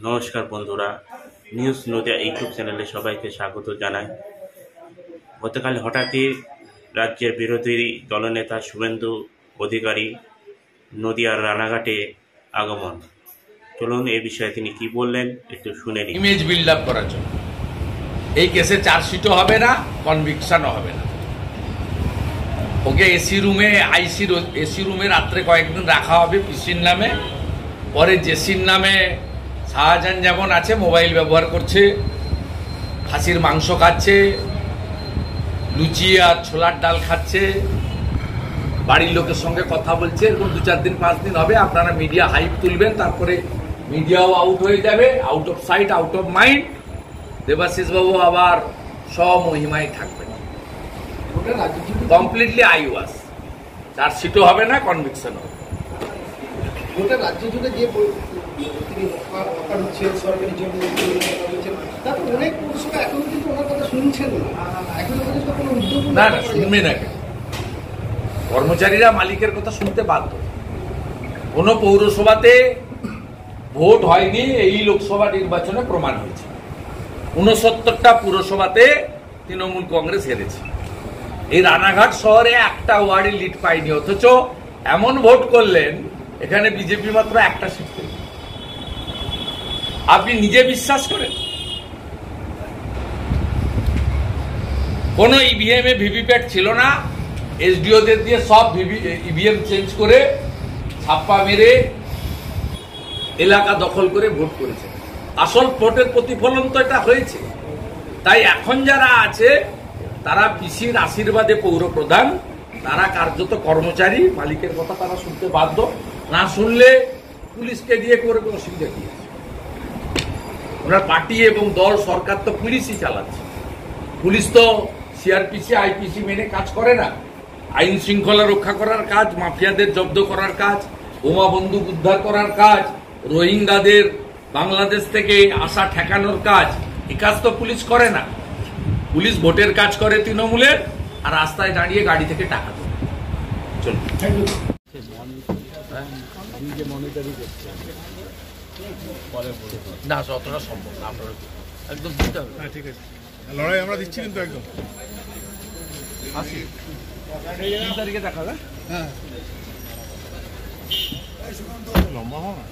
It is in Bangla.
নমস্কার বন্ধুরা, নিউজ নদিয়া ইউটিউব চ্যানেলে সবাইকে স্বাগত জানাই। গতকাল হঠাৎই রাজ্যের বিরোধী দলনেতা শুভেন্দু অধিকারী নদিয়ার রানাঘাটে আগমন। চলুন এই বিষয়ে তিনি কি বললেন একটু শুনে নিন। ইমেজ বিল্ড আপ করার জন্য এই কেসে চার্জশিটও হবে না, কনভিকশনও হবে না। ওকে এসি রুমে রাত্রে কয়েকদিন রাখা হবে পিসির নামে। পরে জেসির নামে শাহজাহান যেমন আছে, মোবাইল ব্যবহার করছে, খাসির মাংস খাচ্ছে, লুচি আর ছোলার ডাল খাচ্ছে, বাড়ির লোকের সঙ্গে কথা বলছে। এরকম 2-4 দিন 5 দিন হবে। আপনারা মিডিয়া হাইপ তুলবেন, তারপরে মিডিয়াও আউট হয়ে যাবে, out of sight out of mind. Debashis বাবু আবার স্বমহিমায় থাকবেন। Completely eyewash. চার্জশিটও হবে না, কনভিকশন হবে। গোটা রাজ্য জুড়ে যে তিনি অফার হচ্ছেন, সরকারি জব হচ্ছেন, তারপর অনেক পৌরসভা এখনো কিন্তু ওনার কথা শুনছেন না, এখনো পর্যন্ত কোনো উদ্যোগ না শুনবে না। কর্মচারীরা মালিকের কথা শুনতে বাধ্য। কোনো পৌরসভাতে ভোট হয়নি, এই লোকসভা নির্বাচনে প্রমাণ হয়েছে। 69টা পুরসভাতে তৃণমূল কংগ্রেস হেরেছে। এই রানাঘাট শহরে একটা ওয়ার্ডে লিড পায়নি, অথচ এমন ভোট করলেন এখানে বিজেপি মাত্র একটা সিট পেল। আপনি নিজে বিশ্বাস করেন? কোন ইভিএম এ ভিভিপ্যাট ছিল না, এসডিওদের দিয়ে সব ইভিএম চেঞ্জ করে ছাপ্পা মেরে এলাকা দখল করে ভোট করেছে। আসল ভোটের প্রতিফলন তো এটা হয়েছে। তাই এখন যারা আছে তারা পিসির আশীর্বাদে পৌর প্রধান, তারা কার্যত কর্মচারী, মালিকের কথা তারা শুনতে বাধ্য। না শুনলে পুলিশকে দিয়ে করে কোনো অসুবিধা কি আছে? ওনার পার্টি এবং দল সরকার তো পুলিশই চালাচ্ছে। পুলিশ তো সিআরপিসি আইপিসি মেনে কাজ করে না। আইন শৃঙ্খলা রক্ষা করার কাজ, মাফিয়াদের জব্দ করার কাজ, বোমা বন্দুক উদ্ধার করার কাজ, রোহিঙ্গাদের বাংলাদেশ থেকে আসা ঠেকানোর কাজ, এই কাজ তো পুলিশ করে না। পুলিশ ভোটের কাজ করে তৃণমূলের, আর রাস্তায় দাঁড়িয়ে গাড়ি থেকে টাকা দেয়। চলুন না, যতটা সম্ভব না আমরা একদম দিতে হবে। হ্যাঁ ঠিক আছে, লড়াই আমরা দিচ্ছি কিন্তু একদম। আসি 3 তারিখে দেখা হবে। হ্যাঁ লম্বা হয়।